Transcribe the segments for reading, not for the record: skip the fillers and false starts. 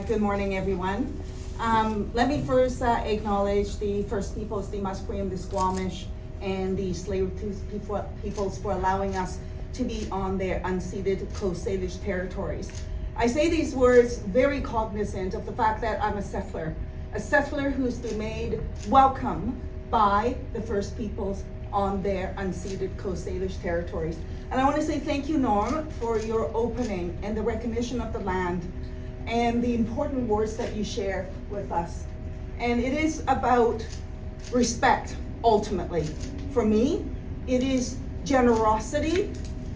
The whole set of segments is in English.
Good morning, everyone. Let me first acknowledge the First Peoples, the Musqueam, the Squamish, and the Tsleil-Waututh peoples for allowing us to be on their unceded Coast Salish territories. I say these words very cognizant of the fact that I'm a settler who's been made welcome by the First Peoples on their unceded Coast Salish territories. And I want to say thank you, Norm, for your opening and the recognition of the land and the important words that you share with us. And it is about respect, ultimately. For me, it is generosity,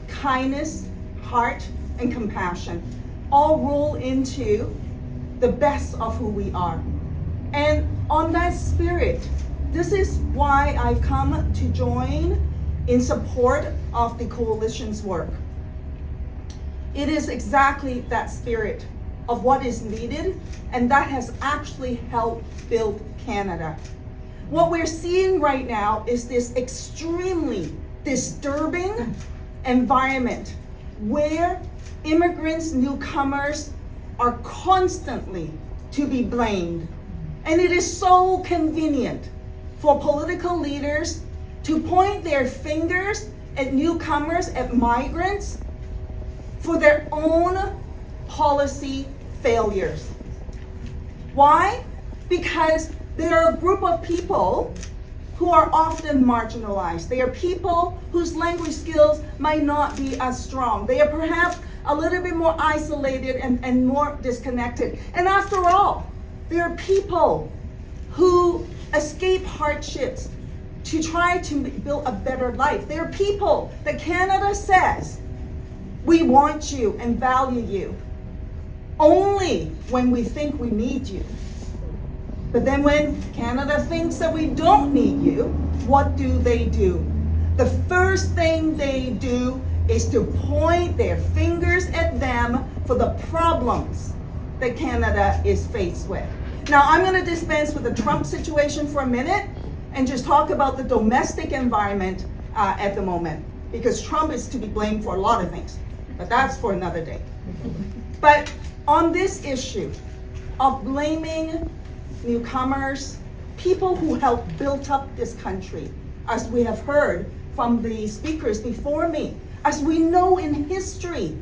kindness, heart, and compassion, all roll into the best of who we are. And on that spirit, this is why I've come to join in support of the coalition's work. It is exactly that spirit of what is needed, and that has actually helped build Canada. What we're seeing right now is this extremely disturbing environment where immigrants, newcomers are constantly to be blamed. And it is so convenient for political leaders to point their fingers at newcomers, at migrants, for their own policy failures. Why? Because they are a group of people who are often marginalized. They are people whose language skills might not be as strong. They are perhaps a little bit more isolated and more disconnected. And after all, they are people who escape hardships to try to build a better life. They are people that Canada says, we want you and value you only when we think we need you. But then when Canada thinks that we don't need you, what do? The first thing they do is to point their fingers at them for the problems that Canada is faced with. Now, I'm going to dispense with the Trump situation for a minute and just talk about the domestic environment at the moment, because Trump is to be blamed for a lot of things, but that's for another day. But on this issue of blaming newcomers, people who helped build up this country, as we have heard from the speakers before me, as we know in history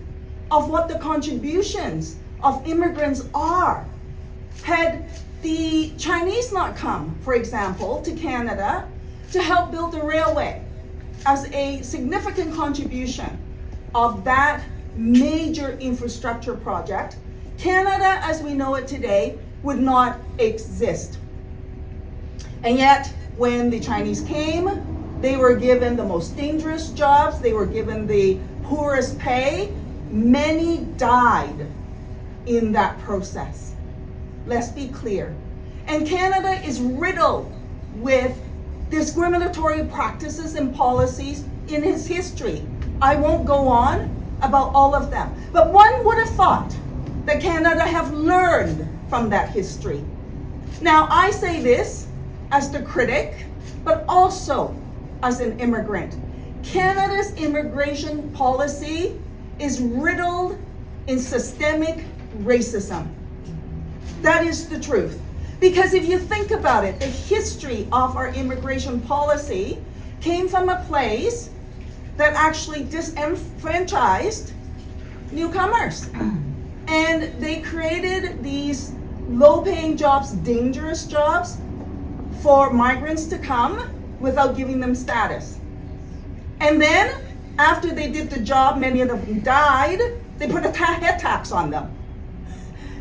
of what the contributions of immigrants are. Had the Chinese not come, for example, to Canada to help build the railway as a significant contribution of that major infrastructure project, Canada as we know it today would not exist. And yet, when the Chinese came, they were given the most dangerous jobs, they were given the poorest pay. Many died in that process. Let's be clear. And Canada is riddled with discriminatory practices and policies in its history. I won't go on about all of them. But one would have thought that Canada have learned from that history. Now, I say this as the critic, but also as an immigrant. Canada's immigration policy is riddled in systemic racism. That is the truth. Because if you think about it, the history of our immigration policy came from a place that actually disenfranchised newcomers. And they created these low-paying jobs, dangerous jobs, for migrants to come without giving them status. And then, after they did the job, many of them died, they put a head tax on them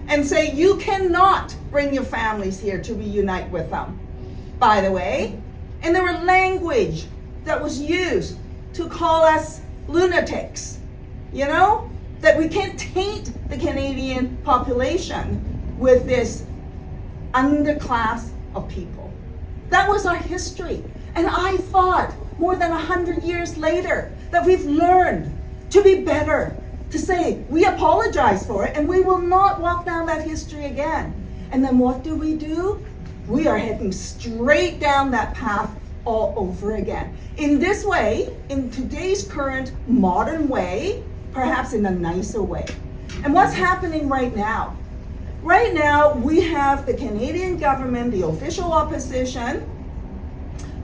and say, you cannot bring your families here to reunite with them, by the way. And there were language that was used to call us lunatics, that we can't taint the Canadian population with this underclass of people. That was our history. And I thought, more than 100 years later, that we've learned to be better, to say, we apologize for it, and we will not walk down that history again. And then what do? We are heading straight down that path all over again. In this way, in today's current modern way, perhaps in a nicer way. And what's happening right now? Right now, we have the Canadian government, the official opposition,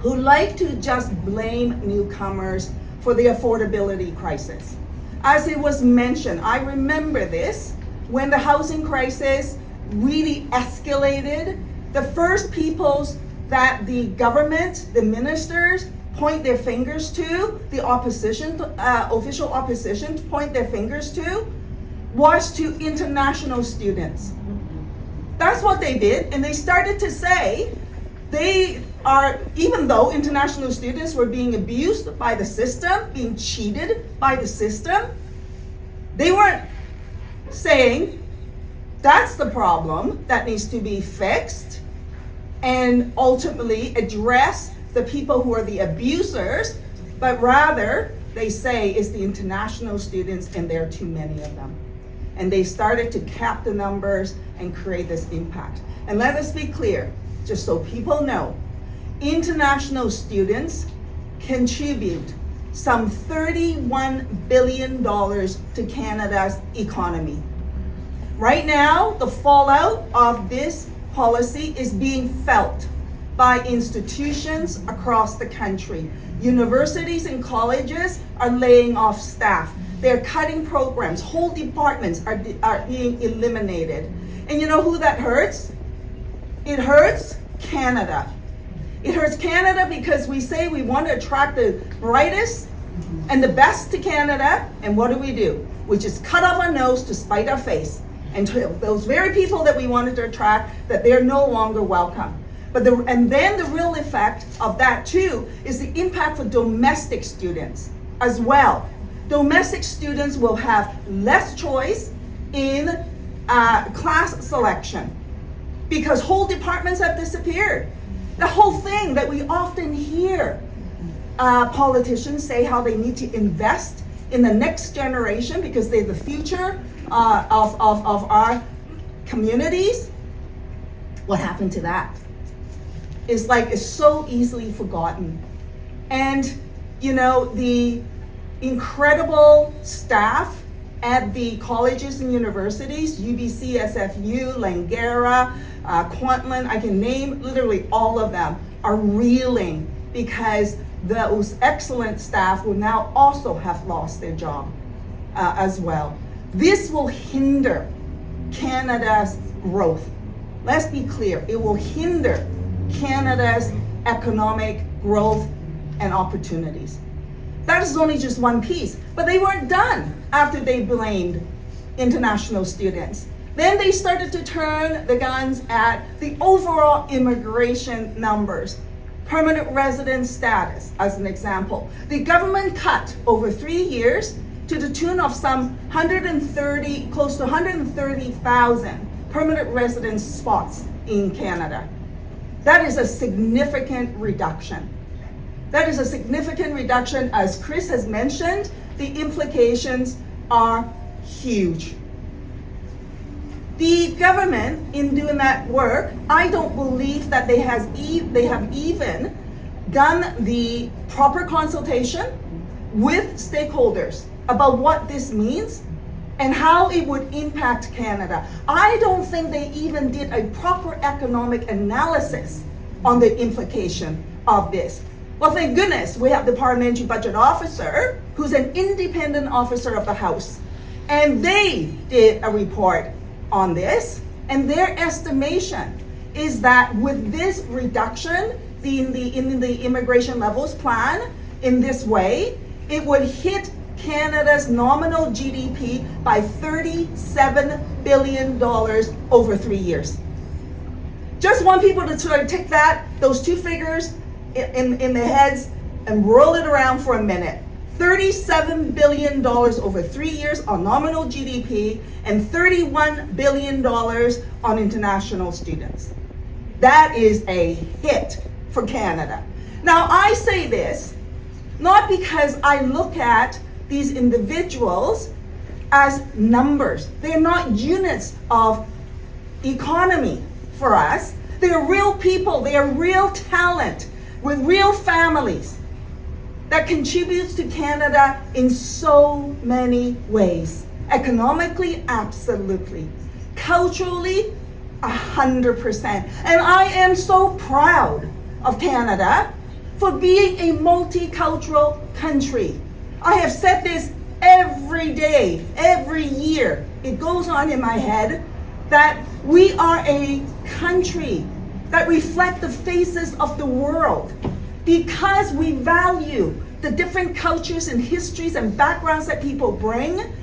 who like to just blame newcomers for the affordability crisis. As it was mentioned, I remember this, when the housing crisis really escalated, the first peoples that the government, the ministers, point their fingers to, the opposition, official opposition to point their fingers to, was to international students. That's what they did, and they started to say they are, even though international students were being abused by the system, being cheated by the system, they weren't saying that's the problem that needs to be fixed and ultimately address the people who are the abusers, but rather they say it's the international students and there are too many of them. And they started to cap the numbers and create this impact. And let us be clear, just so people know, international students contribute some $31 billion to Canada's economy. Right now, the fallout of this policy is being felt by institutions across the country. Universities and colleges are laying off staff. They're cutting programs. Whole departments are being eliminated. And you know who that hurts? It hurts Canada. It hurts Canada because we say we want to attract the brightest and the best to Canada, and what do? We just cut off our nose to spite our face and tell those very people that we wanted to attract that they're no longer welcome. And then the real effect of that too is the impact for domestic students as well. Domestic students will have less choice in class selection because whole departments have disappeared. The whole thing that we often hear politicians say how they need to invest in the next generation because they're the future of our communities. What happened to that? It's so easily forgotten. And you know, the incredible staff at the colleges and universities, UBC, SFU, Langara, Kwan, I can name literally all of them, are reeling because those excellent staff will now also have lost their job as well. This will hinder Canada's growth. Let's be clear, it will hinder Canada's economic growth and opportunities. That is only just one piece, but they weren't done after they blamed international students. Then they started to turn the guns at the overall immigration numbers. Permanent resident status, as an example. The government cut over 3 years to the tune of some close to 130,000 permanent resident spots in Canada. That is a significant reduction. That is a significant reduction. As Chris has mentioned, the implications are huge. The government, in doing that work, I don't believe that they have even done the proper consultation with stakeholders about what this means and how it would impact Canada. I don't think they even did a proper economic analysis on the implication of this. Well, thank goodness we have the Parliamentary Budget Officer, who's an independent officer of the House. And they did a report on this, and their estimation is that with this reduction in the immigration levels plan in this way, it would hit Canada's nominal GDP by $37 billion over 3 years. Just want people to sort of take those two figures in their heads and roll it around for a minute. $37 billion over 3 years on nominal GDP and $31 billion on international students. That is a hit for Canada. Now, I say this not because I look at these individuals as numbers. They're not units of economy for us. They're real people. They are real talent with real families that contributes to Canada in so many ways. Economically, absolutely. Culturally, 100%. And I am so proud of Canada for being a multicultural country. I have said this every day, every year. It goes on in my head that we are a country that reflect the faces of the world because we value the different cultures and histories and backgrounds that people bring,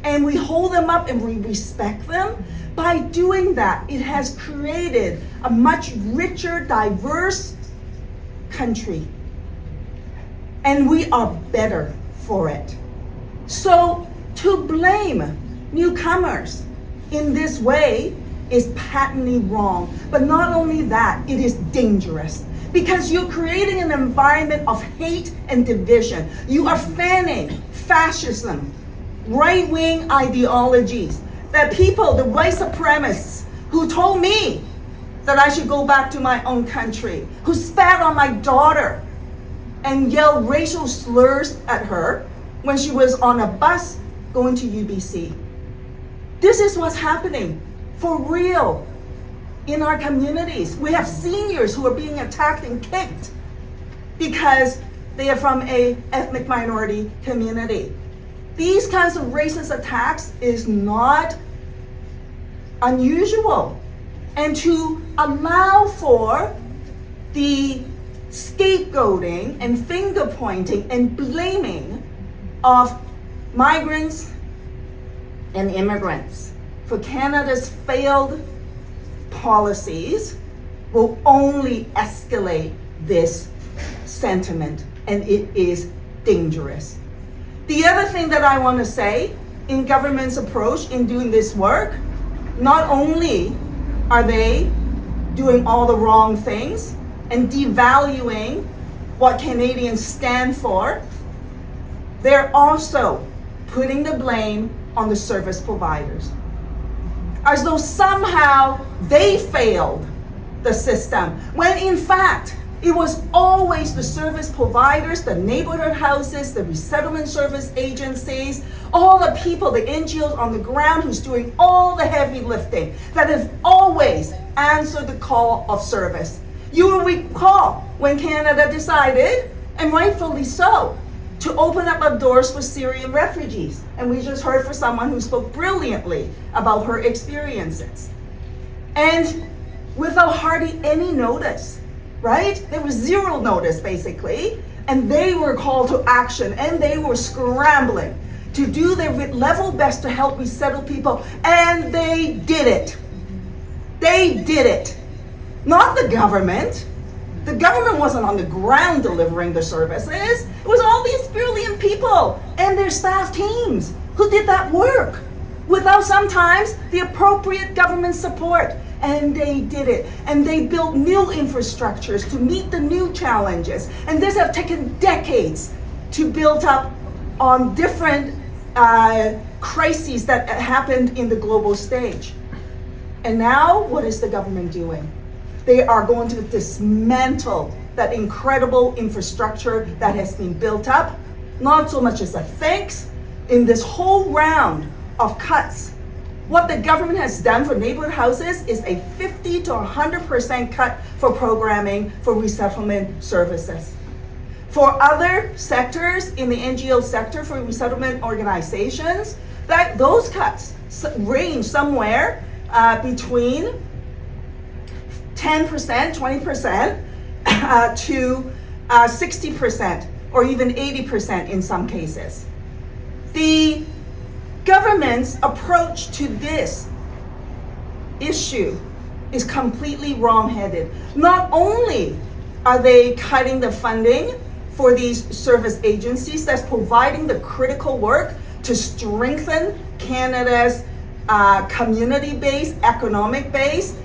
and we hold them up and we respect them. By doing that, it has created a much richer, diverse country. And we are better for it. So to blame newcomers in this way is patently wrong. But not only that, it is dangerous because you're creating an environment of hate and division. You are fanning fascism, right-wing ideologies, that people, the white supremacists, who told me that I should go back to my own country, who spat on my daughter and yelled racial slurs at her when she was on a bus going to UBC. This is what's happening for real in our communities. We have seniors who are being attacked and kicked because they are from an ethnic minority community. These kinds of racist attacks is not unusual. And to allow for the scapegoating and finger pointing and blaming of migrants and immigrants for Canada's failed policies will only escalate this sentiment, and it is dangerous. The other thing that I want to say in government's approach in doing this work, not only are they doing all the wrong things and devaluing what Canadians stand for, they're also putting the blame on the service providers, as though somehow they failed the system, when in fact, it was always the service providers, the neighborhood houses, the resettlement service agencies, all the people, the NGOs on the ground who's doing all the heavy lifting that have always answered the call of service. You will recall when Canada decided, and rightfully so, to open up our doors for Syrian refugees. And we just heard from someone who spoke brilliantly about her experiences. And without hardly any notice, right? There was zero notice basically, and they were called to action and they were scrambling to do their level best to help resettle people, and they did it. They did it. Not the government. The government wasn't on the ground delivering the services. It was all these brilliant people and their staff teams who did that work without sometimes the appropriate government support. And they did it. And they built new infrastructures to meet the new challenges. And this has taken decades to build up on different crises that happened in the global stage. And now, what is the government doing? They are going to dismantle that incredible infrastructure that has been built up, not so much as a thanks in this whole round of cuts. What the government has done for neighborhood houses is a 50 to 100% cut for programming for resettlement services. For other sectors in the NGO sector, for resettlement organizations, those cuts range somewhere between 10%, 20% to 60% or even 80% in some cases. The government's approach to this issue is completely wrong-headed. Not only are they cutting the funding for these service agencies that's providing the critical work to strengthen Canada's community base, economic base,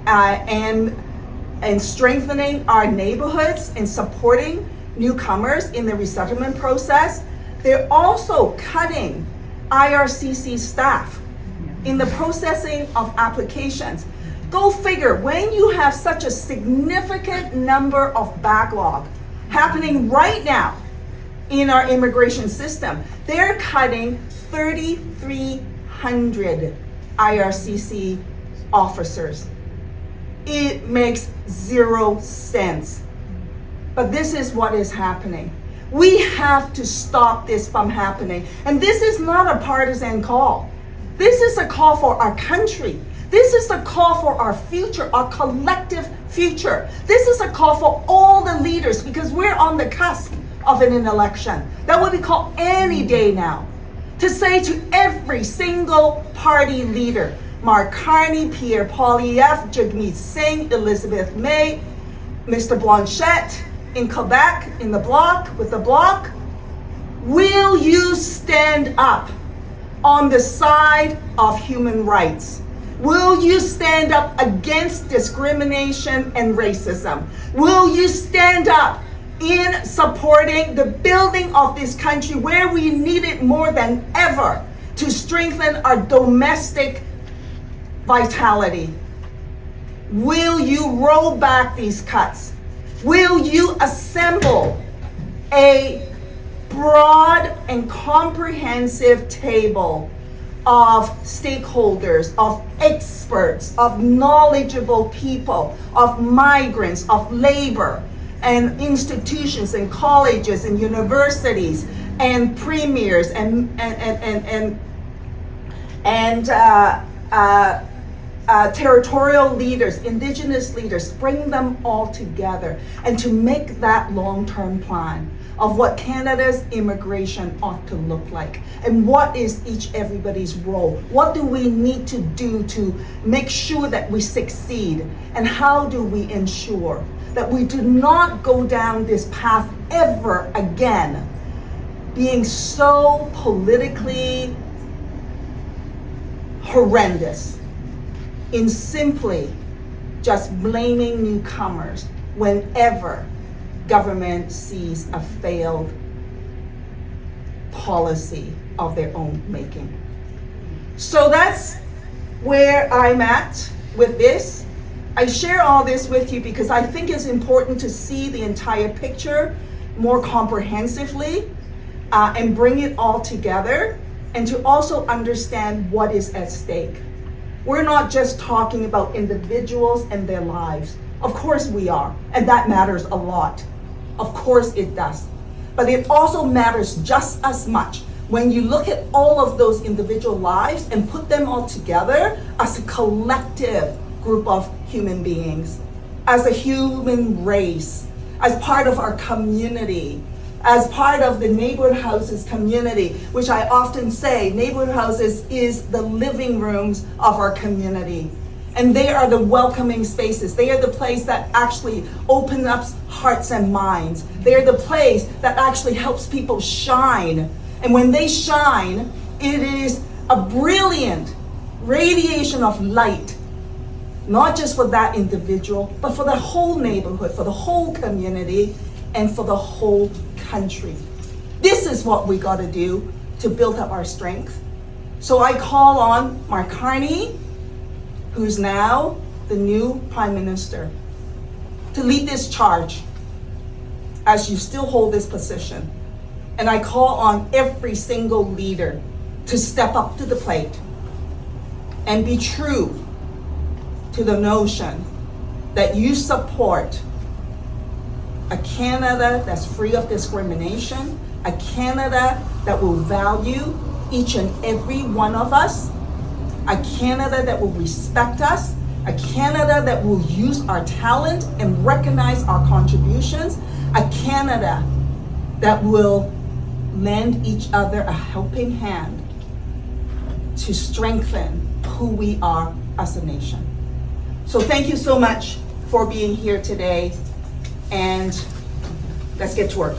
and strengthening our neighborhoods and supporting newcomers in the resettlement process, they're also cutting IRCC staff in the processing of applications. Go figure, when you have such a significant number of backlog happening right now in our immigration system, they're cutting 3,300 IRCC officers. It makes zero sense. But this is what is happening. We have to stop this from happening. And this is not a partisan call. This is a call for our country. This is a call for our future, our collective future. This is a call for all the leaders, because we're on the cusp of an election that will be called any day now, to say to every single party leader, Mark Carney, Pierre Poilievre, Jagmeet Singh, Elizabeth May, Mr. Blanchet in Quebec, in the Bloc, with the Bloc, will you stand up on the side of human rights? Will you stand up against discrimination and racism? Will you stand up in supporting the building of this country where we need it more than ever to strengthen our domestic vitality? Will you roll back these cuts? Will you assemble a broad and comprehensive table of stakeholders, of experts, of knowledgeable people, of migrants, of labor, and institutions and colleges and universities and premiers and territorial leaders, indigenous leaders, bring them all together and to make that long-term plan of what Canada's immigration ought to look like and what is everybody's role. What do we need to do to make sure that we succeed, and how do we ensure that we do not go down this path ever again, being so politically horrendous in simply just blaming newcomers whenever government sees a failed policy of their own making. So that's where I'm at with this. I share all this with you because I think it's important to see the entire picture more comprehensively and bring it all together, and to also understand what is at stake. We're not just talking about individuals and their lives. Of course we are, and that matters a lot. Of course it does. But it also matters just as much when you look at all of those individual lives and put them all together as a collective group of human beings, as a human race, as part of our community, as part of the neighborhood houses community, which I often say, neighborhood houses is the living rooms of our community. And they are the welcoming spaces. They are the place that actually open up hearts and minds. They are the place that actually helps people shine. And when they shine, it is a brilliant radiation of light, not just for that individual, but for the whole neighborhood, for the whole community, and for the whole country. This is what we got to do to build up our strength. So I call on Mark Carney, who's now the new Prime Minister, to lead this charge as you still hold this position. And I call on every single leader to step up to the plate and be true to the notion that you support a Canada that's free of discrimination, a Canada that will value each and every one of us, a Canada that will respect us, a Canada that will use our talent and recognize our contributions, a Canada that will lend each other a helping hand to strengthen who we are as a nation. So thank you so much for being here today, and let's get to work.